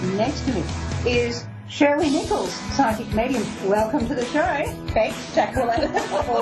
next to me is Shirley Nichols, psychic medium. Welcome to the show. Thanks, Jacquelene.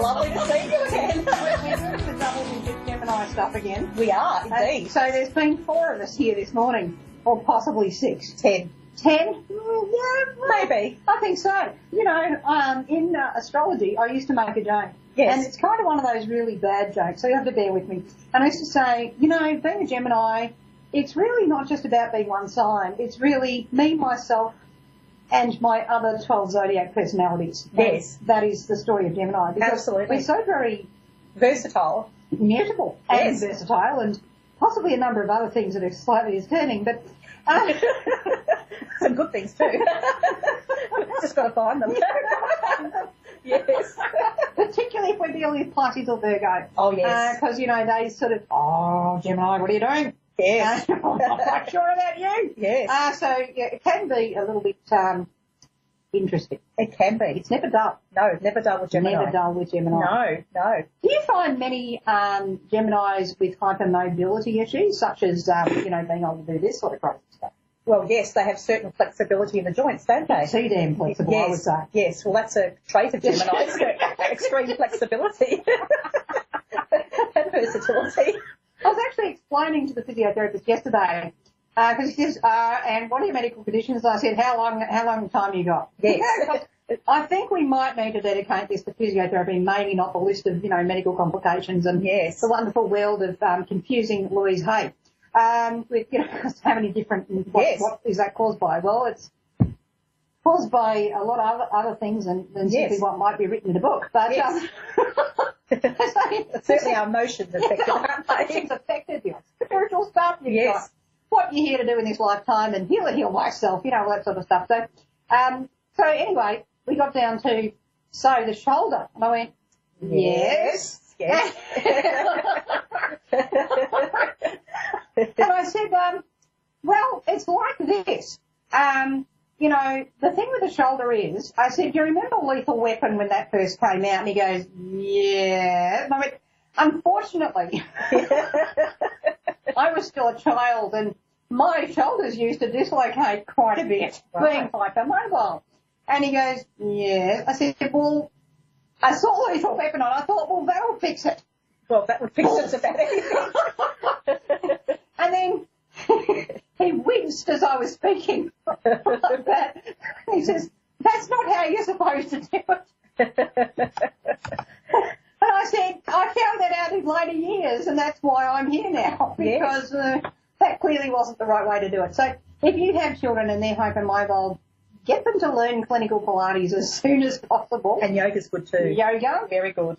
Lovely to see you again. We're doing the double-digit Gemini stuff again. We are, indeed. So there's been 4 of us here this morning, or possibly 6. 10. 10? Yeah, Maybe. I think so. You know, in astrology, I used to make a joke. Yes. And it's kind of one of those really bad jokes, so you have to bear with me. And I used to say, you know, being a Gemini, it's really not just about being one sign. It's really me, myself, and my other 12 zodiac personalities. Yes. That is the story of Gemini. Because absolutely. We're so very versatile. Mutable and versatile, and possibly a number of other things that are slightly discerning, but... Some good things too. Just got to find them. Yes. Particularly if we're dealing with Pisces or Virgo. Oh, yes. Because, you know, they sort of, oh, Gemini, what are you doing? Yes. I'm not quite sure about you. Yes. So, yeah, it can be a little bit interesting. It can be. It's never dull. No, never dull with Gemini. Never dull with Gemini. No, no. Do you find many Geminis with hypermobility issues, such as, you know, being able to do this sort of crazy stuff? Well, yes, they have certain flexibility in the joints, don't they? Too damn flexible, yes, I would say. Yes, well, that's a trait of Gemini's, extreme flexibility and versatility. I was actually explaining to the physiotherapist yesterday, because he says, and what are your medical conditions? I said, how long time you got? Yes. I think we might need to dedicate this to physiotherapy, maybe not the list of, you know, medical complications and the wonderful world of confusing Louise Hay. With, you know, so many different, what is that caused by? Well, it's caused by a lot of other things than simply what might be written in a book. But, certainly our emotions affected, aren't they? Emotions affected, your spiritual stuff, what you're here to do in this lifetime, and heal myself, you know, all that sort of stuff. So anyway, we got down to, the shoulder, and I went, yes. And I said, well, it's like this. You know, the thing with the shoulder is, I said, do you remember Lethal Weapon when that first came out? And he goes, yeah. And I went, unfortunately, I was still a child and my shoulders used to dislocate quite a bit, being hypermobile. And he goes, yeah. I said, well, I saw Lethal Weapon and I thought, well, that'll fix it. Well, that would fix it about anything. And then he winced as I was speaking like that. He says, that's not how you're supposed to do it. And I said, I found that out in later years, and that's why I'm here now, because that clearly wasn't the right way to do it. So if you have children and they're hypermobile, get them to learn clinical Pilates as soon as possible. And yoga's good too. Yoga. Very good.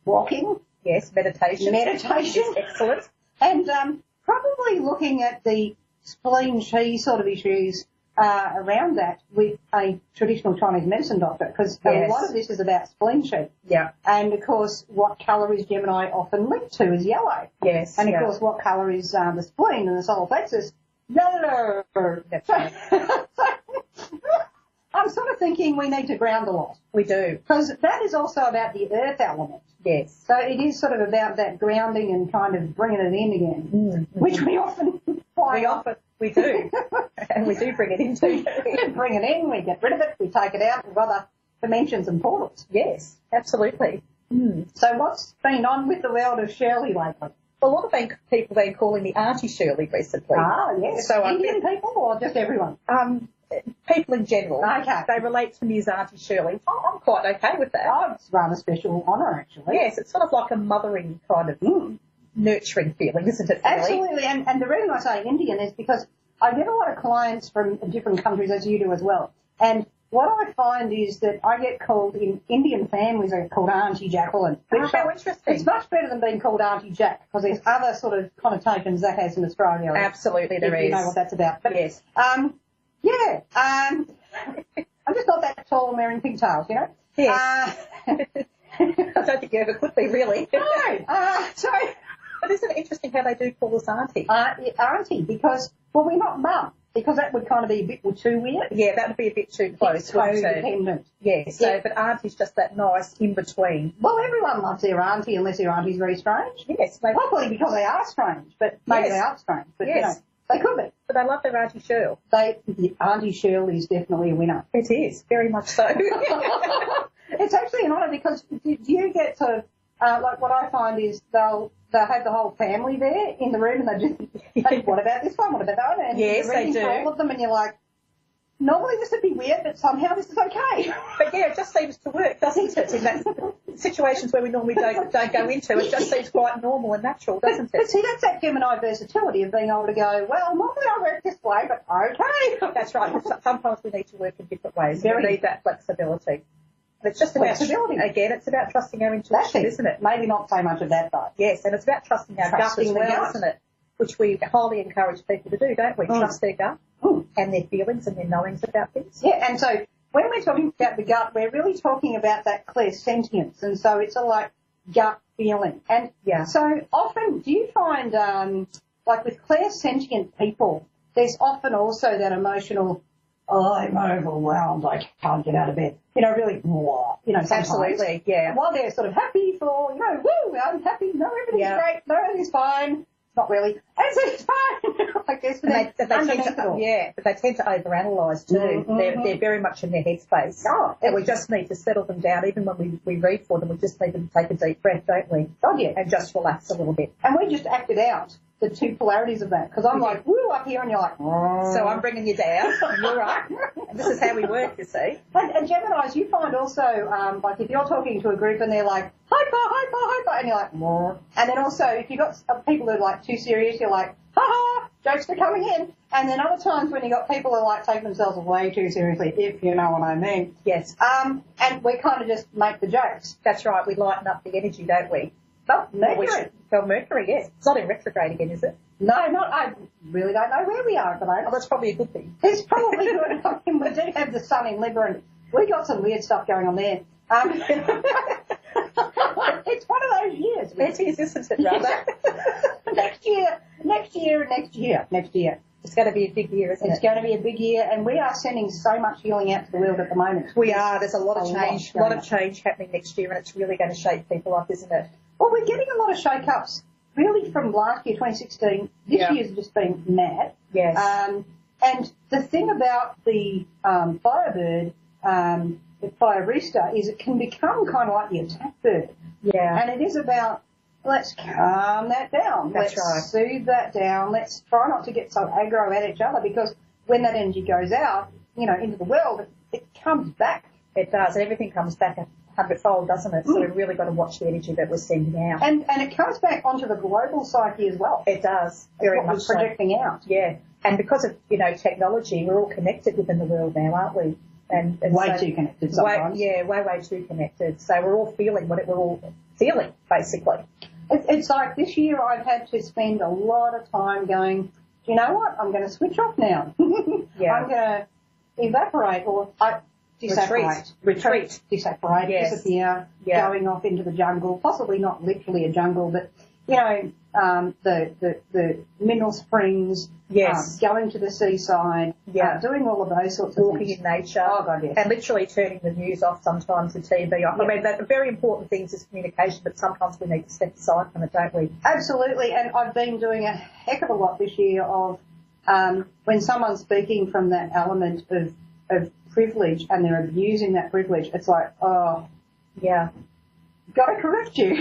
Walking. Yes, meditation. Meditation. Is excellent. And probably looking at the spleen chi sort of issues around that with a traditional Chinese medicine doctor, because a lot of this is about spleen chi. Yeah. And, of course, what colour is Gemini often linked to is yellow. Yes. And, of course, what colour is the spleen and the solar plexus? Yellow. That's right. So I'm sort of thinking we need to ground a lot. We do. Because that is also about the earth element. Yes. So it is sort of about that grounding and kind of bringing it in again, which we often find. We do. And we do bring it into. We bring it in, we get rid of it, we take it out with other dimensions and portals. Yes, absolutely. So what's been on with the world of Shirley lately? A lot of people have been calling me Auntie Shirley recently. Ah, yes. So Indian people or just everyone? People in general. Okay. They relate to me as Auntie Shirley. I'm quite okay with that. Oh, it's rather special honour, actually. Yes, it's sort of like a mothering kind of nurturing feeling, isn't it? Really? Absolutely, and the reason I say Indian is because I get a lot of clients from different countries, as you do as well. And what I find is that I get called, in Indian families, I get called Auntie Jacquelene. Oh, how interesting. It's much better than being called Auntie Jack, because there's other sort of connotations that has in Australia. Absolutely, there is. You know what that's about. But, yes. I'm just not that tall and wearing pigtails, you know? Yes. I don't think you ever could be, really. No. But isn't it interesting how they do call us Auntie? Auntie, because, well, we're not mum, because that would kind of be a bit too weird. Yeah, that would be a bit too close. Codependent. Yes, but Auntie's just that nice in-between. Well, everyone loves their auntie unless their auntie's very strange. Yes. Probably because they are strange, but maybe they are strange. But, yes. They could be. But they love their Auntie Shirl. Auntie Shirl is definitely a winner. It is, very much so. It's actually an honour because you get to, like what I find is they'll have the whole family there in the room and they just, hey, what about this one, what about that one? And yes, you're reading they do. all of them and you're like, normally this would be weird, but somehow this is okay. But yeah, it just seems to work, doesn't it? In that situations where we normally don't go into, it just seems quite normal and natural, doesn't it? But see, that's that Gemini versatility of being able to go, well, normally I work this way, but okay. That's right. Sometimes we need to work in different ways. Very. We need that flexibility. And it's just about Flexibility. Again, it's about trusting our intuition, isn't it? Maybe not so much of that, though. Yes, and it's about trusting our gut as well, isn't it? Which we highly encourage people to do, don't we? Trust their gut and their feelings and their knowings about things. Yeah, and so when we're talking about the gut, we're really talking about that clairsentience, and so it's a like gut feeling. And so often, do you find, like with clairsentient people, there's often also that emotional, oh, I'm overwhelmed, I can't get out of bed. You know, really, blah, you know, sometimes. Absolutely, yeah. While they're sort of happy for, you know, woo, I'm happy, no, everything's great, no, everything's fine. Not really. It's fine. I guess but they tend to overanalyze too. Mm-hmm. They're very much in their headspace. Oh, and we just need to settle them down. Even when we read for them, we just need them to take a deep breath, don't we? Oh, yeah. And just relax a little bit. And we just acted out the two polarities of that. Because I'm like, woo, up here, and you're like, So I'm bringing you down, and you're up. And this is how we work, you see. And Geminis, you find also, like if you're talking to a group and they're like, hyper, and you're like, and then also if you've got people who are like too serious, you're like, ha, jokes are coming in. And then other times when you've got people who like take themselves way too seriously, if you know what I mean. Yes. And we kind of just make the jokes. That's right. We lighten up the energy, don't we? Oh, Mercury. Mercury, yes. It's not in retrograde again, is it? No, I really don't know where we are at the moment. Oh, that's probably a good thing. It's probably good. I mean, we do have the sun in Libra and we got some weird stuff going on there. It's one of those years. It is, isn't it, rather? Next year. It's going to be a big year, isn't it? It's going to be a big year, and we are sending so much healing out to the world at the moment. We are. There's a lot of change happening next year, and it's really going to shake people up, isn't it? Well, we're getting a lot of shake-ups, really, from last year, 2016. This year's just been mad. Yes. And the thing about the Firebird, the Fire Rooster, is it can become kind of like the attack bird. Yeah. And it is about, let's calm that down. Let's soothe that down. Let's try not to get so aggro at each other, because when that energy goes out, you know, into the world, it comes back. It does. And everything comes back 100-fold, doesn't it? So we've really got to watch the energy that we're sending out. And it comes back onto the global psyche as well. It does. Very much so. Projecting out. Yeah. And because of, you know, technology, we're all connected within the world now, aren't we? And way too connected sometimes. Way too connected. So we're all feeling what we're all feeling, basically. It's like this year I've had to spend a lot of time going, do you know what? I'm going to switch off now. Yeah. I'm going to evaporate or retreat, disapparate, disappear, going off into the jungle, possibly not literally a jungle, but, you know, the mineral springs, going to the seaside, doing all of those sorts of things. Walking in nature. Oh, God, yes. And literally turning the news off sometimes, the TV off. I mean, the very important things is communication, but sometimes we need to step aside from it, don't we? Absolutely, and I've been doing a heck of a lot this year of when someone's speaking from that element of privilege and they're abusing that privilege, it's like, oh, yeah, got to correct you.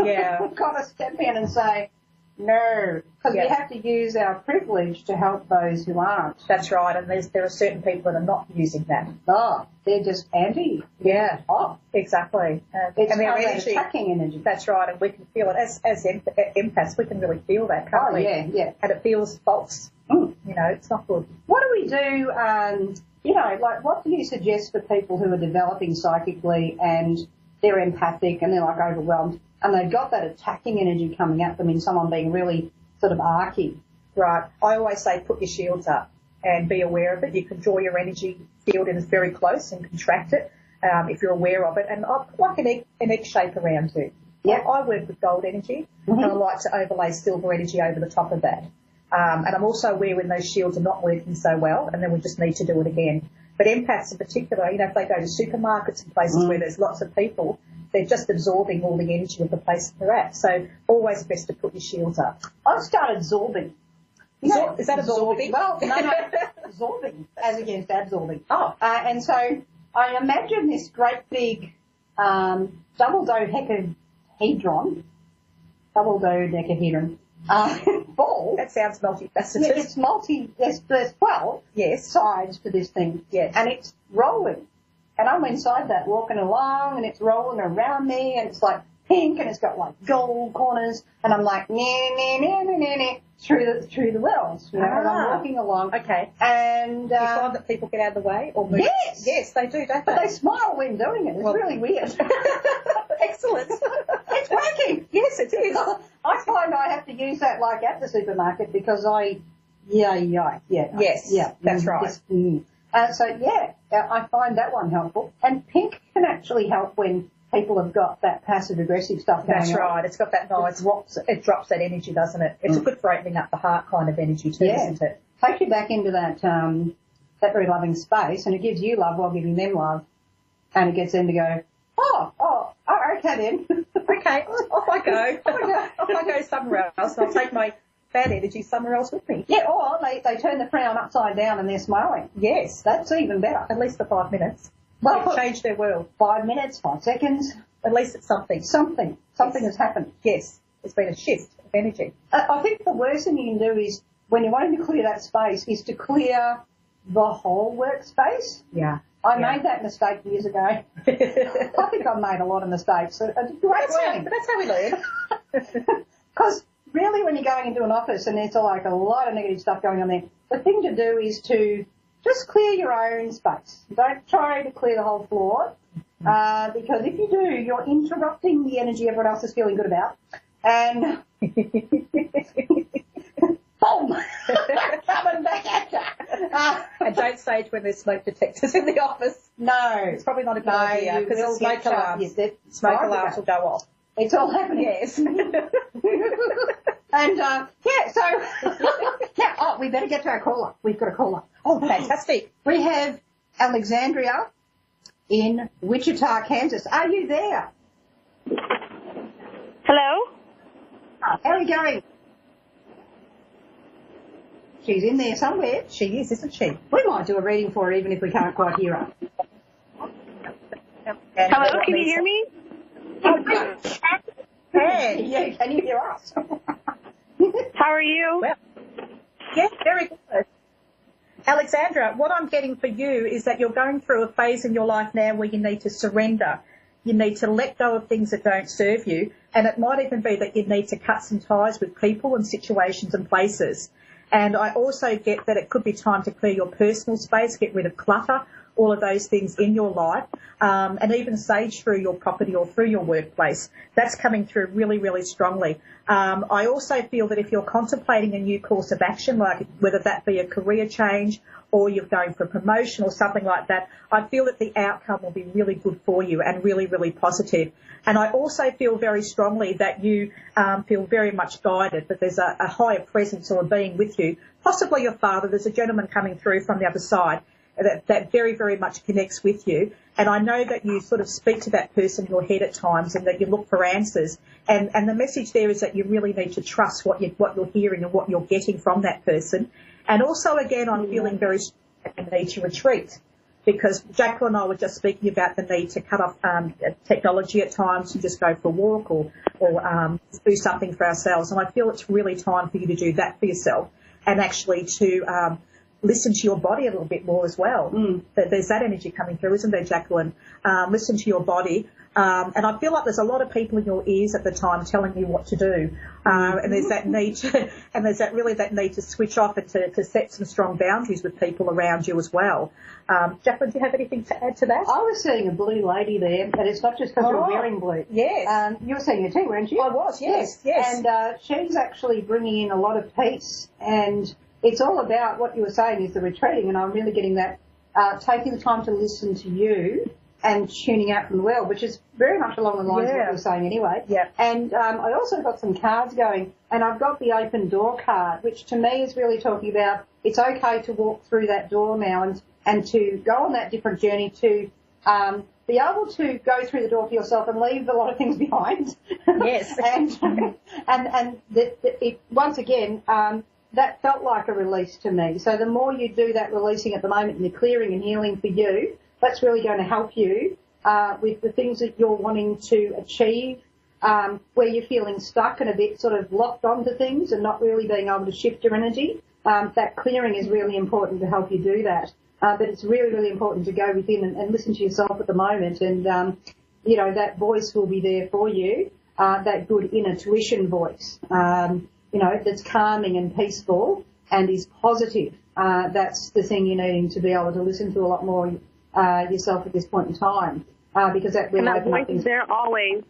Yeah. We've got to step in and say, no, because we have to use our privilege to help those who aren't. That's right, and there are certain people that are not using that. Oh, they're just anti. Yeah. Oh, exactly. It's and kind of energy, attacking energy. That's right, and we can feel it. As empaths, we can really feel that, can't we? Yeah. And it feels false. You know, it's not good. What do we do, you know, like what do you suggest for people who are developing psychically and they're empathic and they're like overwhelmed and they've got that attacking energy coming at them in someone being really sort of archy? Right. I always say put your shields up and be aware of it. You can draw your energy field in very close and contract it if you're aware of it. And like an egg shape around you. Yeah. I work with gold energy and I like to overlay silver energy over the top of that. And I'm also aware when those shields are not working so well and then we just need to do it again. But empaths in particular, you know, if they go to supermarkets and places where there's lots of people, they're just absorbing all the energy of the place they're at. So always best to put your shields up. I've started absorbing. Is that absorbing? Well, no, absorbing as against absorbing. Oh. And so I imagine this great big double dodecahedron ball. That sounds multifaceted. Yeah, there's 12 sides to this thing. Yes. And it's rolling. And I'm inside that walking along and it's rolling around me and it's like pink and it's got like gold corners and I'm like through the wells, and I'm walking along. Okay. And do you find that people get out of the way or move? Yes. Yes, they do, don't they? But they smile when doing it. It's really weird. Excellent. It's working. Yes, it is. I find I have to use that like at the supermarket because Yes, that's right. I find that one helpful. And pink can actually help when people have got that passive-aggressive stuff going on. That's right. It's got that nice, it drops that energy, doesn't it? It's a good for opening up the heart kind of energy too, isn't it? Take you back into that very loving space, and it gives you love while giving them love. And it gets them to go, okay then. Okay, off I go. Off I go somewhere else, and I'll take my bad energy somewhere else with me. Yeah, or they turn the frown upside down and they're smiling. Yes. That's even better. At least for 5 minutes. Well, they've changed their world. 5 minutes, 5 seconds. At least it's something. Something has happened. Yes. There's been a shift of energy. I think the worst thing you can do is, when you're wanting to clear that space, is to clear the whole workspace. Yeah. I made that mistake years ago. I think I've made a lot of mistakes. That's how we learn. Because really when you're going into an office and there's like a lot of negative stuff going on there, the thing to do is to just clear your own space. Don't try to clear the whole floor because if you do, you're interrupting the energy everyone else is feeling good about. And boom! Coming back at you. And don't say it when there's smoke detectors in the office. No. It's probably not a good idea because the smoke alarms will go off. It's all happening. Yes. And, we better get to our caller. We've got a caller. Oh, fantastic. We have Alexandria in Wichita, Kansas. Are you there? Hello? How are you going? She's in there somewhere. She is, isn't she? We might do a reading for her even if we can't quite hear her. Hello, can you hear me? Hey. Yeah, can you hear us? How are you? Well, yes, very good. Alexandra, what I'm getting for you is that you're going through a phase in your life now where you need to surrender. You need to let go of things that don't serve you, and it might even be that you need to cut some ties with people and situations and places. And I also get that it could be time to clear your personal space, get rid of clutter, all of those things in your life, and even sage through your property or through your workplace. That's coming through really, really strongly. I also feel that if you're contemplating a new course of action, like whether that be a career change or you're going for a promotion or something like that, I feel that the outcome will be really good for you and really, really positive. And I also feel very strongly that you feel very much guided, that there's a higher presence or a being with you, possibly your father. There's a gentleman coming through from the other side that very, very much connects with you. And I know that you sort of speak to that person in your head at times and that you look for answers. And the message there is that you really need to trust what you're hearing and what you're getting from that person. And also, again, I'm feeling very strong that you need to retreat, because Jacquelene and I were just speaking about the need to cut off technology at times and just go for a walk or do something for ourselves. And I feel it's really time for you to do that for yourself and actually to listen to your body a little bit more as well. There's that energy coming through, isn't there, Jacquelene? Listen to your body. And I feel like there's a lot of people in your ears at the time telling you what to do. And there's that need to, and there's that need to switch off and to set some strong boundaries with people around you as well. Jacquelene, do you have anything to add to that? I was seeing a blue lady there, and it's not just because you're wearing blue. Yes. You were seeing her too, weren't you? I was, yes. And she's actually bringing in a lot of peace, and it's all about what you were saying is the retreating, and I'm really getting that, taking the time to listen to you and tuning out from the world, which is very much along the lines of what you were saying anyway. Yeah. And I also got some cards going, and I've got the open door card, which to me is really talking about it's okay to walk through that door now and to go on that different journey to be able to go through the door for yourself and leave a lot of things behind. Yes. and once again, that felt like a release to me. So the more you do that releasing at the moment and the clearing and healing for you, that's really going to help you with the things that you're wanting to achieve, where you're feeling stuck and a bit sort of locked onto things and not really being able to shift your energy. That clearing is really important to help you do that. But it's really, really important to go within and listen to yourself at the moment. And, you know, that voice will be there for you, that good inner tuition voice, you know, that's calming and peaceful and is positive. That's the thing you're needing to be able to listen to a lot more yourself at this point in time, because that will open up things. There always.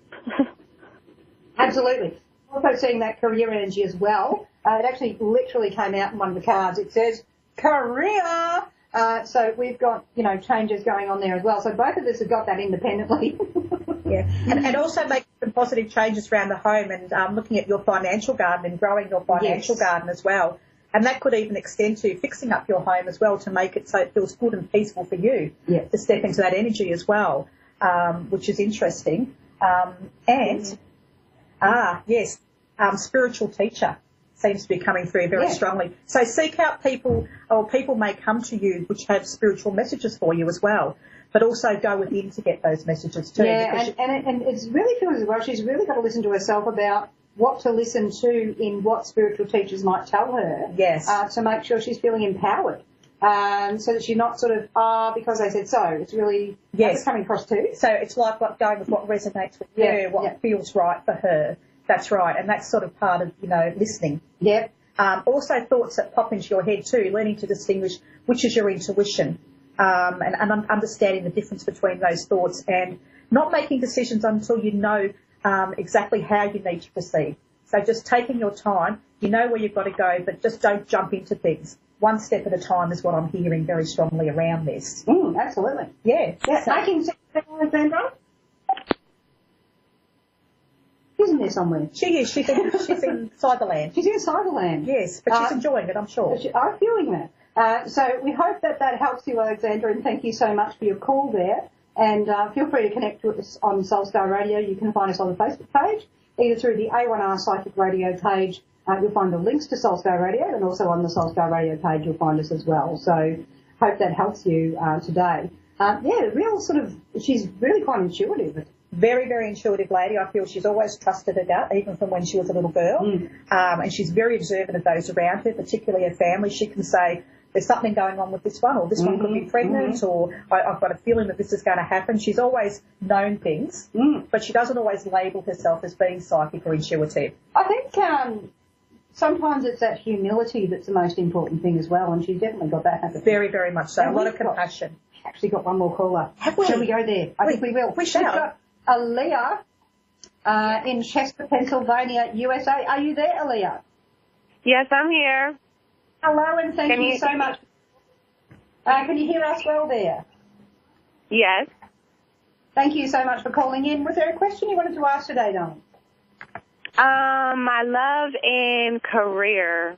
Absolutely. Also seeing that career energy as well. It actually literally came out in one of the cards. It says career. So we've got, you know, changes going on there as well. So both of us have got that independently. Yeah, and also make some positive changes around the home and looking at your financial garden and growing your financial garden as well. And that could even extend to fixing up your home as well to make it so it feels good and peaceful for you to step into that energy as well, which is interesting. Spiritual teacher seems to be coming through very strongly. So seek out people, or people may come to you which have spiritual messages for you as well, but also go within to get those messages too. Yeah, and it's really feels as well, she's really got to listen to herself about what to listen to in what spiritual teachers might tell her to make sure she's feeling empowered. So that she's not sort of, because they said so. It's really that's coming across too. So it's like going with what resonates with you, what feels right for her. That's right, and that's sort of part of, you know, listening. Yep. Also thoughts that pop into your head too, learning to distinguish which is your intuition, and understanding the difference between those thoughts and not making decisions until you know exactly how you need to proceed. So just taking your time, you know where you've got to go, but just don't jump into things. One step at a time is what I'm hearing very strongly around this. Absolutely. Yeah. So, making sense, Alexandra? Isn't there somewhere? She is. She's in Cyberland. She's in Cyberland. Yes, but she's enjoying it, I'm sure. I'm feeling that. So we hope that helps you, Alexandra, and thank you so much for your call there. And feel free to connect with us on Soulstar Radio. You can find us on the Facebook page, either through the A1R Psychic Radio page. You'll find the links to Soulstar Radio, and also on the Soulstar Radio page you'll find us as well. So hope that helps you today. She's really quite intuitive. Very, very intuitive lady. I feel she's always trusted her gut, even from when she was a little girl. And she's very observant of those around her, particularly her family. She can say, there's something going on with this one, or this one could be pregnant, or I've got a feeling that this is going to happen. She's always known things, but she doesn't always label herself as being psychic or intuitive. I think sometimes it's that humility that's the most important thing as well, and she's definitely got that habit. Very, very much so. A lot of compassion. Actually got one more caller. Have we? Shall we go there? I think we will. We shall. Aaliyah in Chester, Pennsylvania, USA. Are you there, Aaliyah? Yes, I'm here. Hello, and thank you so much. Can you hear us well there? Yes. Thank you so much for calling in. Was there a question you wanted to ask today, darling? My love and career.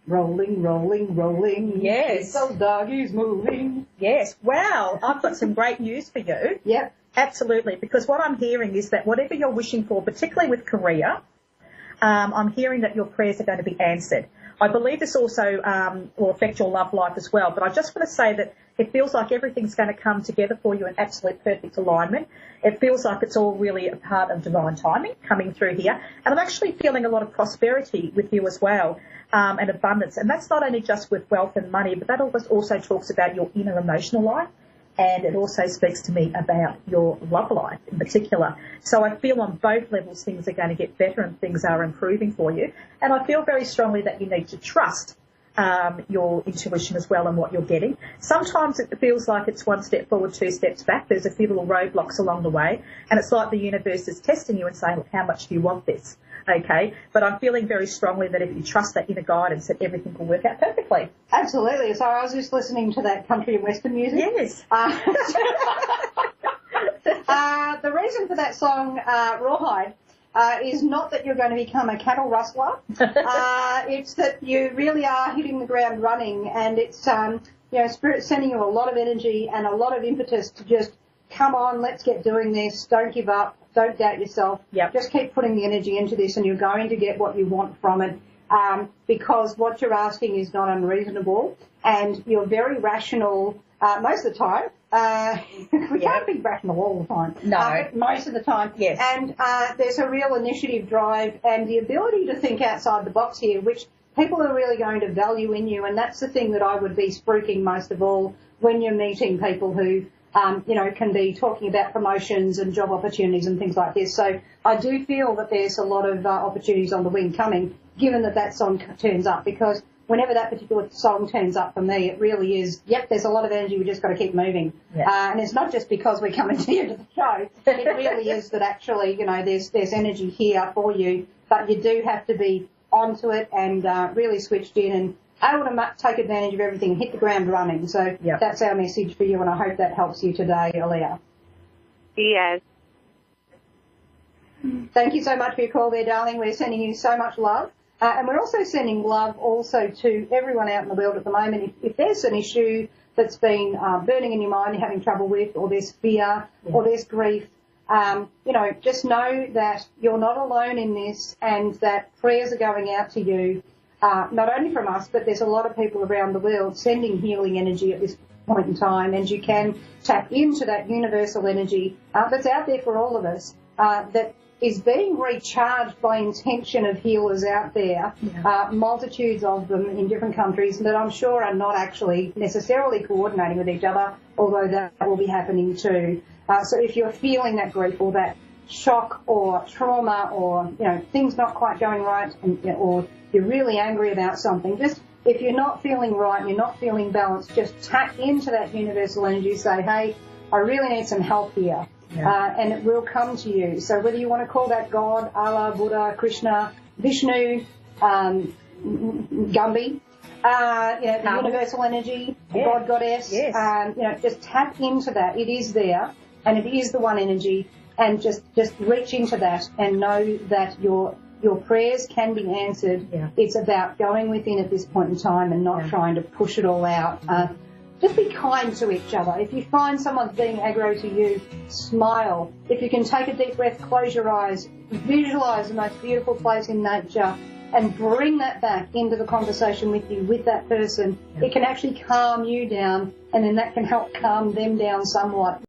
Rolling, rolling, rolling. Yes. Those doggies moving. Yes. Wow. I've got some great news for you. Yep. Absolutely. Because what I'm hearing is that whatever you're wishing for, particularly with career, I'm hearing that your prayers are going to be answered. I believe this also will affect your love life as well. But I just want to say that it feels like everything's going to come together for you in absolute perfect alignment. It feels like it's all really a part of divine timing coming through here. And I'm actually feeling a lot of prosperity with you as well, and abundance. And that's not only just with wealth and money, but that also talks about your inner emotional life. And it also speaks to me about your love life in particular. So I feel on both levels things are going to get better and things are improving for you. And I feel very strongly that you need to trust your intuition as well and what you're getting. Sometimes it feels like it's one step forward, two steps back. There's a few little roadblocks along the way. And it's like the universe is testing you and saying, how much do you want this? Okay, but I'm feeling very strongly that if you trust that inner guidance, that everything will work out perfectly. Absolutely. So I was just listening to that country and western music. Yes. The reason for that song, Rawhide, is not that you're going to become a cattle rustler. It's that you really are hitting the ground running, and it's Spirit sending you a lot of energy and a lot of impetus to just come on, let's get doing this. Don't give up. Don't doubt yourself. Yep. Just keep putting the energy into this, and you're going to get what you want from it. because what you're asking is not unreasonable and you're very rational most of the time. We can't be rational all the time. No. But most of the time. Yes. And there's a real initiative drive and the ability to think outside the box here, which people are really going to value in you. And that's the thing that I would be spruiking most of all when you're meeting people who, can be talking about promotions and job opportunities and things like this. So I do feel that there's a lot of opportunities on the wing coming, given that song turns up, because whenever that particular song turns up for me, it really is, there's a lot of energy, we just got to keep moving. Yeah. And it's not just because we're coming to the end of the show. It really is that actually, there's energy here for you, but you do have to be onto it and really switched in and able to take advantage of everything and hit the ground running. So that's our message for you, and I hope that helps you today, Aaliyah. Yes. Thank you so much for your call there, darling. We're sending you so much love. And we're also sending love also to everyone out in the world at the moment. If there's an issue that's been burning in your mind, you're having trouble with, or there's fear, or there's grief, just know that you're not alone in this and that prayers are going out to you, not only from us, but there's a lot of people around the world sending healing energy at this point in time, and you can tap into that universal energy that's out there for all of us, that is being recharged by intention of healers out there, multitudes of them in different countries that I'm sure are not actually necessarily coordinating with each other, although that will be happening too. So if you're feeling that grief or that shock or trauma or, things not quite going right or you're really angry about something, just if you're not feeling right and you're not feeling balanced, just tap into that universal energy, say, hey, I really need some help here. And it will come to you. So whether you want to call that God, Allah, Buddha, Krishna, Vishnu, Gumby, the universal energy, God, Goddess, just tap into that. It is there, and it is the one energy, and just reach into that and know that your prayers can be answered. It's about going within at this point in time and not trying to push it all out. Just be kind to each other. If you find someone's being aggro to you, smile. If you can take a deep breath, close your eyes, visualise the most beautiful place in nature and bring that back into the conversation with you, with that person. It can actually calm you down, and then that can help calm them down somewhat.